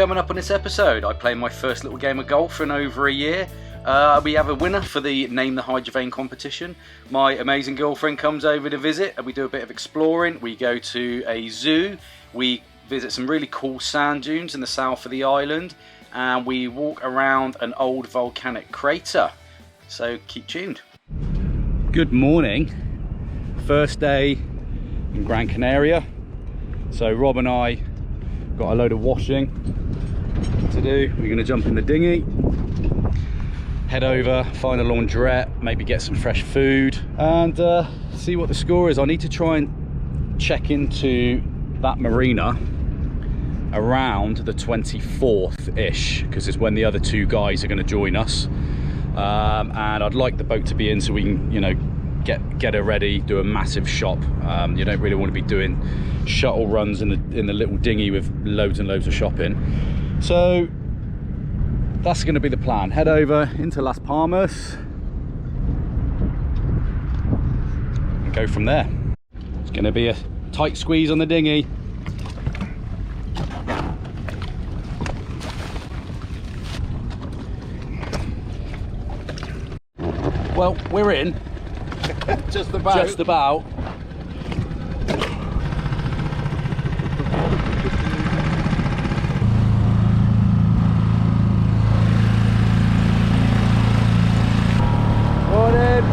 Coming up on this episode, I play my first little game of golf in over a year. We have a winner for the Name the Hydrovane competition. My amazing girlfriend comes over to visit and we do a bit of exploring. We go to a zoo, we visit some really cool sand dunes in the south of the island, and we walk around an old volcanic crater. So keep tuned. Good morning. First day in Gran Canaria. So Rob and I got a load of washing to do. We're going to jump in the dinghy, head over, find a laundrette, maybe get some fresh food and see what the score is. I need to try and check into that marina around the 24th-ish, because it's when the other two guys are going to join us, and I'd like the boat to be in so we can, you know, get her ready, do a massive shop. You don't really want to be doing shuttle runs in the little dinghy with loads and loads of shopping. So that's going to be the plan. Head over into Las Palmas and go from there. It's going to be a tight squeeze on the dinghy. Well, we're in. Just about. Just about. Morning.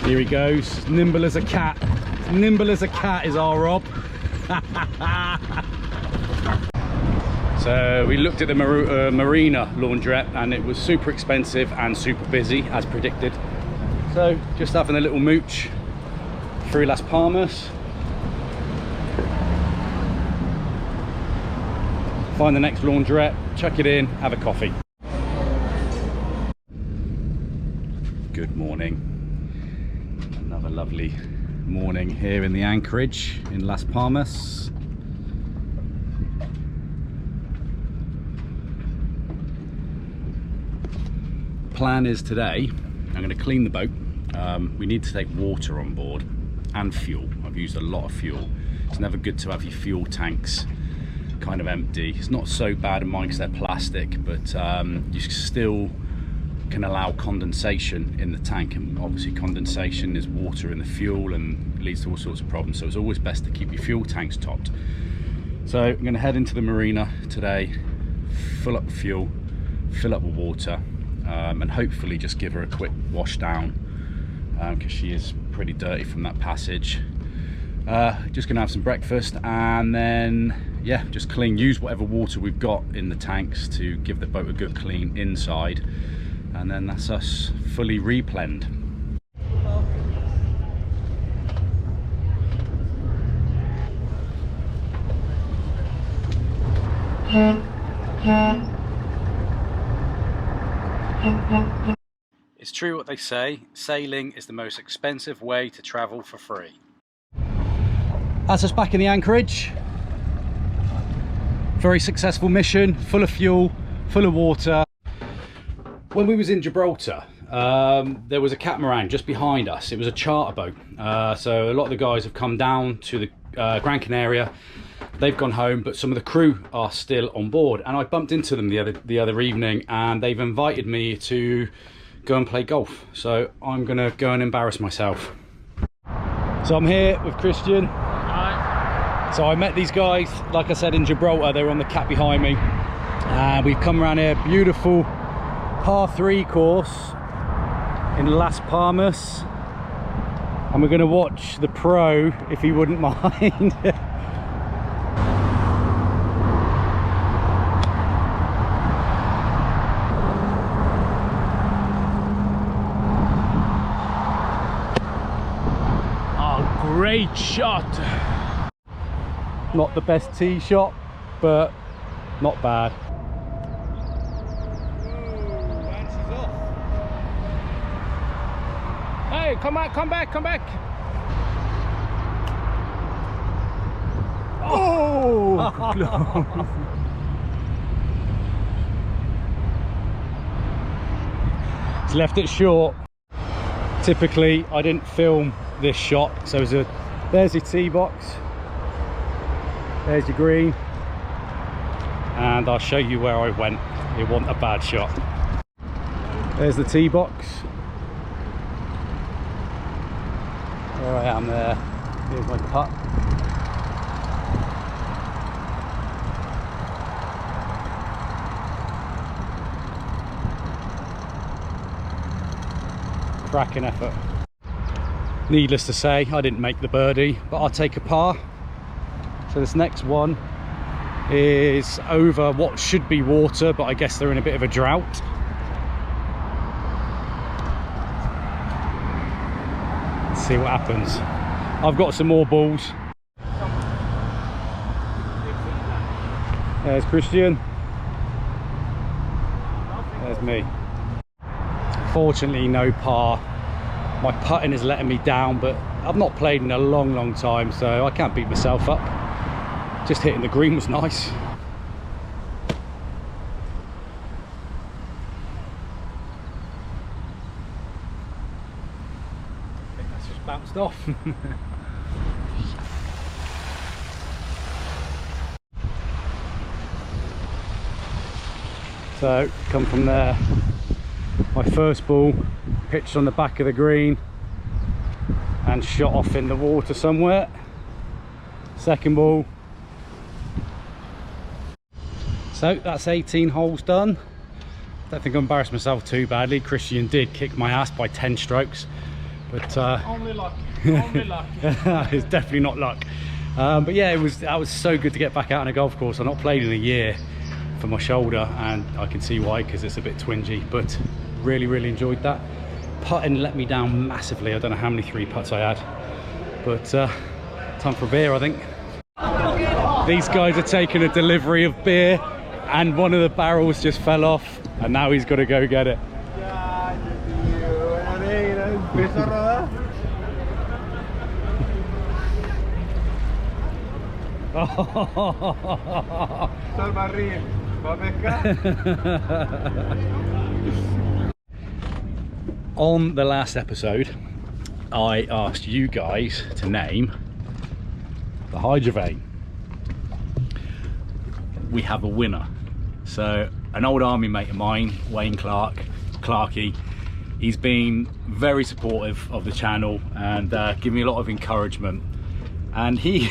Here he goes, nimble as a cat. Nimble as a cat is our Rob. So we looked at the marina laundrette and it was super expensive and super busy as predicted. So just having a little mooch through Las Palmas. Find the next laundrette, chuck it in, have a coffee. Good morning. Another lovely morning here in the anchorage in Las Palmas. Plan is today I'm going to clean the boat. We need to take water on board and fuel. I've used a lot of fuel. It's never good to have your fuel tanks kind of empty. It's not so bad in mine because they're plastic, but you still can allow condensation in the tank, and obviously condensation is water in the fuel and leads to all sorts of problems. So it's always best to keep your fuel tanks topped. So I'm going to head into the marina today, fill up with fuel, fill up with water, and hopefully just give her a quick wash down because she is pretty dirty from that passage. Just gonna have some breakfast and then yeah, just use whatever water we've got in the tanks to give the boat a good clean inside. And then that's us fully replenned. It's true what they say, sailing is the most expensive way to travel for free. That's us back in the anchorage. Very successful mission, full of fuel, full of water. When we was in Gibraltar, there was a catamaran just behind us. It was a charter boat. So a lot of the guys have come down to the Gran Canaria. They've gone home, but some of the crew are still on board. And I bumped into them the other evening, and they've invited me to go and play golf. So I'm gonna go and embarrass myself. So I'm here with Christian. Hi. So I met these guys, like I said, in Gibraltar. They were on the cat behind me. We've come around here, beautiful par 3 course in Las Palmas, and we're going to watch the pro if he wouldn't mind. Oh, great shot. Not the best tee shot, but not bad. Hey, come back, come back, come back. Oh! close. It's left it short. Typically, I didn't film this shot, so there's your tee box, there's your green, and I'll show you where I went. It wasn't a bad shot. There's the tee box. There I am there. Here's my putt. Cracking effort. Needless to say, I didn't make the birdie, but I'll take a par. So this next one is over what should be water, but I guess they're in a bit of a drought. Let's see what happens. I've got some more balls. There's Christian. There's me. Fortunately, no par. My putting is letting me down, but I've not played in a long time, so I can't beat myself up. Just hitting the green was nice. I think that's just bounced off. So, come from there. My first ball pitched on the back of the green and shot off in the water somewhere. Second ball. So that's 18 holes done. Don't think I embarrassed myself too badly. Christian did kick my ass by 10 strokes, but Only luck. Only luck. it's definitely not luck. But yeah, that was so good to get back out on a golf course. I've not played in a year for my shoulder, and I can see why, because it's a bit twingy, but really enjoyed that. Putting let me down massively. I don't know how many 3 putts I had, but time for a beer, I think. These guys are taking a delivery of beer, and one of the barrels just fell off, and now he's got to go get it. On the last episode, I asked you guys to name the hydrovane. We have a winner. So an old army mate of mine, Wayne Clarkey, he's been very supportive of the channel and given me a lot of encouragement. And he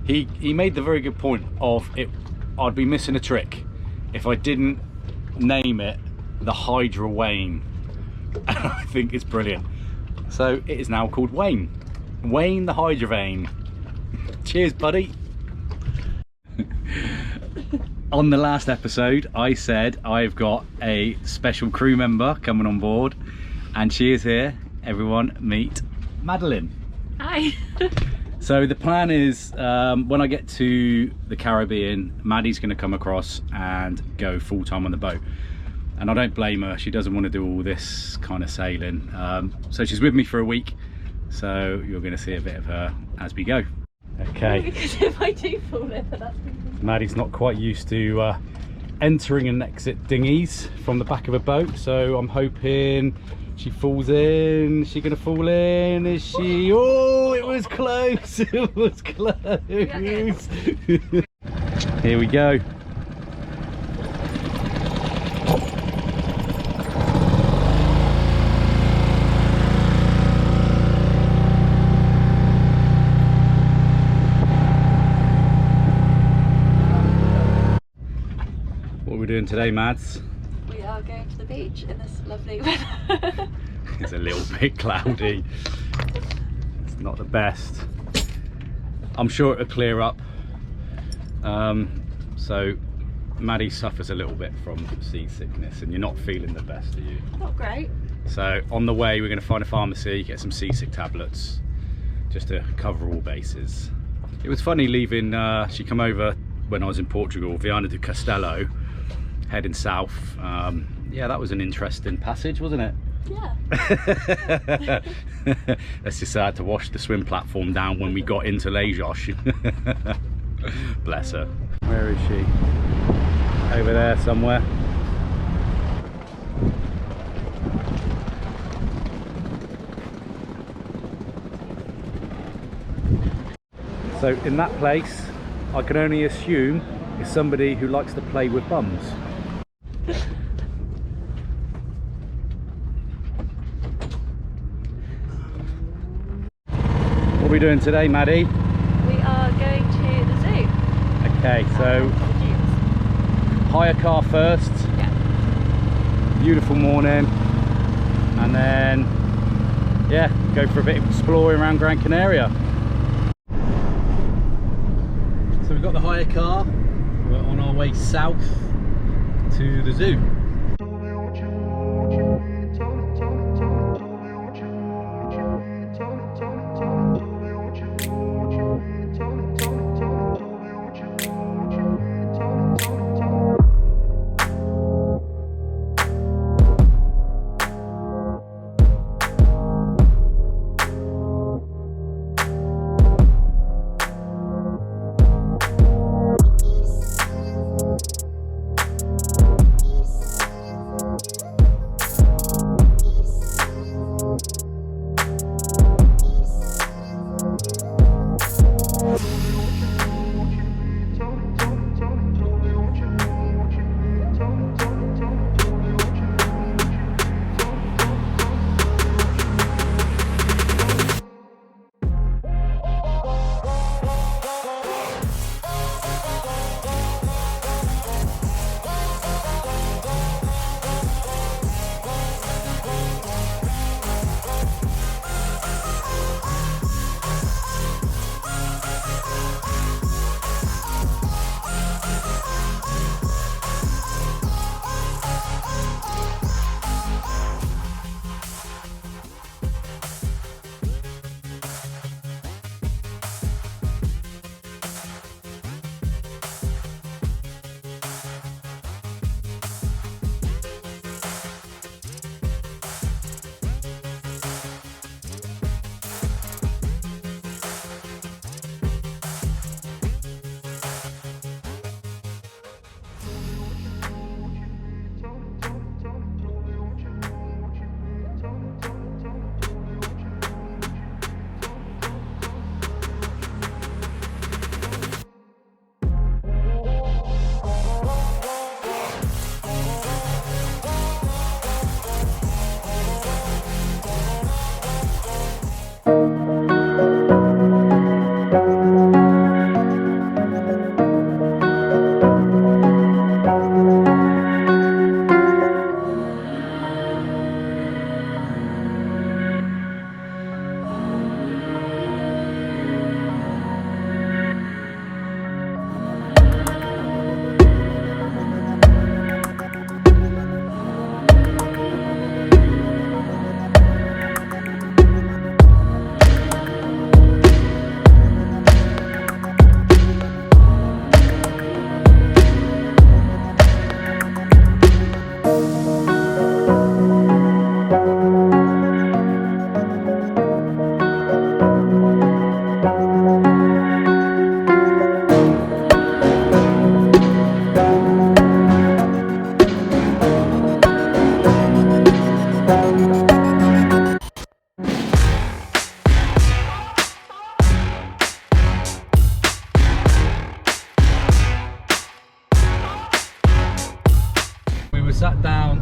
he made the very good point of it. I'd be missing a trick if I didn't name it the Hydrovane. And I think it's brilliant. So it is now called Wayne the Hydrovane. Cheers, buddy. On the last episode, I said I've got a special crew member coming on board, and she is here. Everyone meet Madeline. Hi. So the plan is, when I get to the Caribbean, Maddie's going to come across and go full-time on the boat. And I don't blame her. She doesn't want to do all this kind of sailing. So she's with me for a week. So you're going to see a bit of her as we go. Okay. Because if I do fall over, that's because Maddie's not quite used to entering and exit dinghies from the back of a boat. So I'm hoping she falls in. Is she going to fall in? Is she? Oh, it was close. It was close. Here we go. What are we doing today, Mads? we are going to the beach in this lovely weather. It's a little bit cloudy. It's not the best. I'm sure it'll clear up. So Maddie suffers a little bit from seasickness, and you're not feeling the best, are you? Not great. So on the way, we're going to find a pharmacy, get some seasick tablets, just to cover all bases. It was funny leaving, she come over when I was in Portugal, Viana do Castelo, heading south. Yeah, that was an interesting passage, wasn't it? Yeah. Let's just had to wash the swim platform down when we got into Lajos. Bless her. Where is she? Over there somewhere. So in that place, I can only assume is somebody who likes to play with bums. What are we doing today, Maddie? We are going to the zoo. Okay, so hire a car first. Yeah. Beautiful morning, and then yeah, go for a bit of exploring around Gran Canaria. So we've got the hire car. We're on our way south to the zoo. Sat down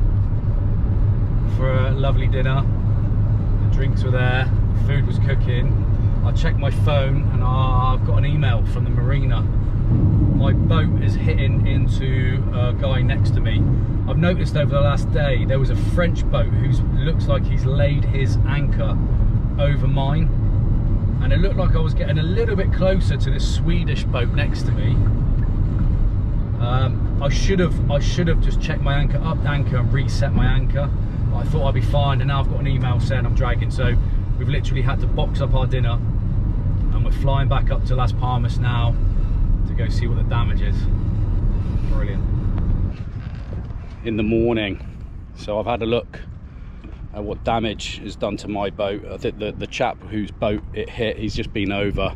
for a lovely dinner. The drinks were there, the food was cooking. I checked my phone and I've got an email from the marina. My boat is hitting into a guy next to me. I've noticed over the last day there was a French boat who looks like he's laid his anchor over mine, and it looked like I was getting a little bit closer to this Swedish boat next to me. I should have just checked my anchor and reset my anchor. I thought I'd be fine, and now I've got an email saying I'm dragging. So we've literally had to box up our dinner, and we're flying back up to Las Palmas now to go see what the damage is. Brilliant. In the morning, so I've had a look at what damage is done to my boat. I think the chap whose boat it hit, he's just been over.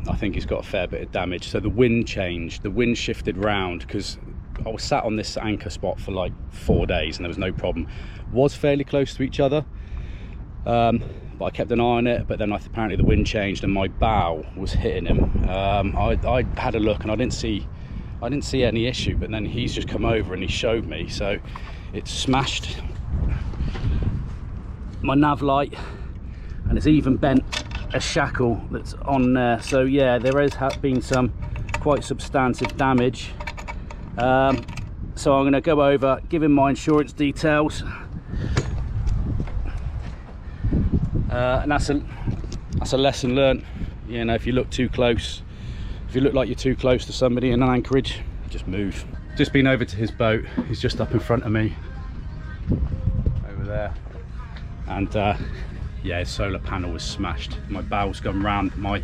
I think he's got a fair bit of damage. So the wind changed, the wind shifted round, because I was sat on this anchor spot for like 4 days and there was no problem. Was fairly close to each other, but I kept an eye on it. But then apparently the wind changed and my bow was hitting him. I had a look and I didn't see any issue, but then he's just come over and he showed me. So it smashed my nav light and it's even bent a shackle that's on there. So yeah, there has been some quite substantive damage. So I'm going to go over, give him my insurance details, and that's a lesson learned. You know, if you look too close, if you look like you're too close to somebody in an anchorage, just move. Just been over to his boat. He's just up in front of me over there, and yeah, his solar panel was smashed. My bow's gone round. My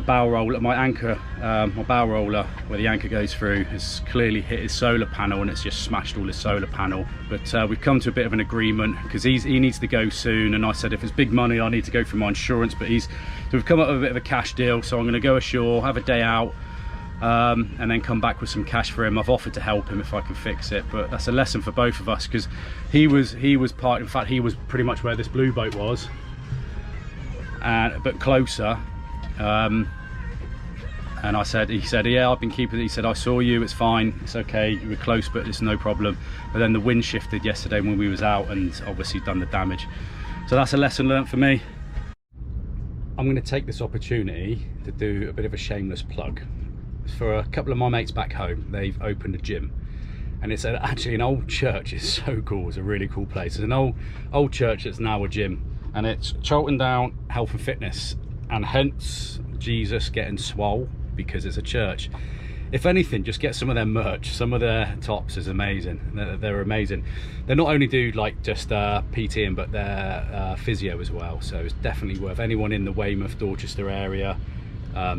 bow roller, my anchor, my bow roller where the anchor goes through has clearly hit his solar panel and it's just smashed all his solar panel. But we've come to a bit of an agreement because he needs to go soon, and I said if it's big money I need to go through my insurance, but so we've come up with a bit of a cash deal. So I'm going to go ashore, have a day out, and then come back with some cash for him. I've offered to help him if I can fix it, but that's a lesson for both of us, because he was part, in fact he was pretty much where this blue boat was, but closer. And he said yeah, I've been keeping it. He said I saw you, it's fine, it's okay, you were close but it's no problem. But then the wind shifted yesterday when we was out and obviously done the damage. So that's a lesson learned for me. I'm going to take this opportunity to do a bit of a shameless plug for a couple of my mates back home. They've opened a gym, and it's actually an old church. It's so cool. It's a really cool place. It's an old church that's now a gym, and it's Charlton Down Health and Fitness, and hence Jesus getting swole, because it's a church. If anything, just get some of their merch. Some of their tops is amazing. They're amazing. They not only do like just PTing, but they're physio as well. So it's definitely worth, anyone in the Weymouth, Dorchester area,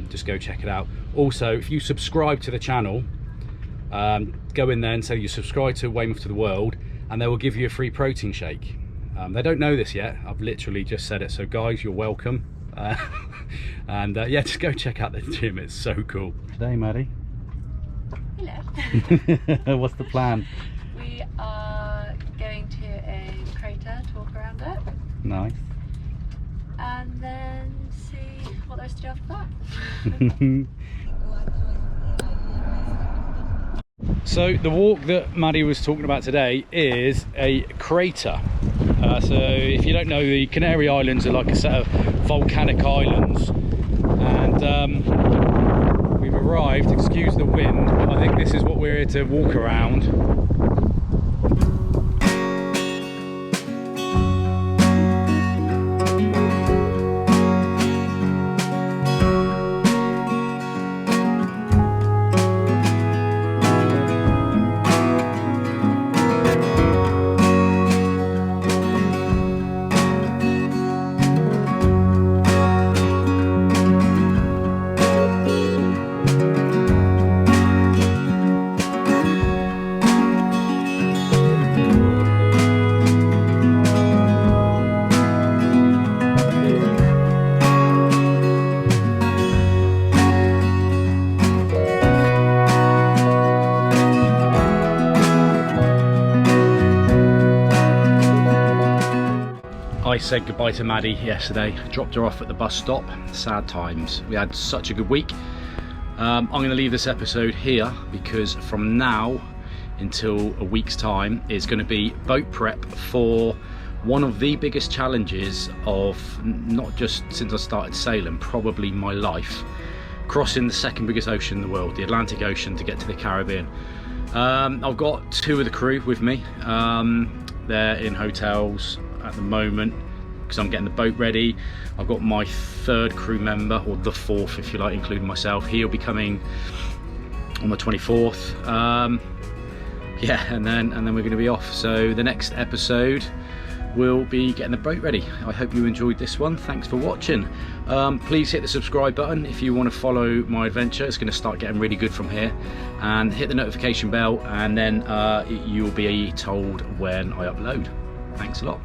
just go check it out. Also, if you subscribe to the channel, go in there and say you subscribe to Weymouth to the World, and they will give you a free protein shake. They don't know this yet. I've literally just said it. So guys, you're welcome. And yeah, just go check out the gym. It's so cool. Today, Maddie. Hello. What's the plan? We are going to a crater to walk around it. Nice. And then see what there is to do after that. So the walk that Maddie was talking about today is a crater. So if you don't know, the Canary Islands are like a set of volcanic islands, and we've arrived, excuse the wind, but I think this is what we're here to walk around. I said goodbye to Maddie yesterday, dropped her off at the bus stop. Sad times. We had such a good week. I'm going to leave this episode here, because from now until a week's time is going to be boat prep for one of the biggest challenges of, not just since I started sailing, probably my life, crossing the second biggest ocean in the world, the Atlantic Ocean, to get to the Caribbean. I've got 2 of the crew with me. They're in hotels at the moment because I'm getting the boat ready. I've got my 3rd crew member, or the 4th if you like, including myself. He'll be coming on the 24th. Yeah, and then we're going to be off. So the next episode we'll be getting the boat ready. I hope you enjoyed this one. Thanks for watching. Please hit the subscribe button if you want to follow my adventure. It's going to start getting really good from here, and hit the notification bell, and then you'll be told when I upload. Thanks a lot.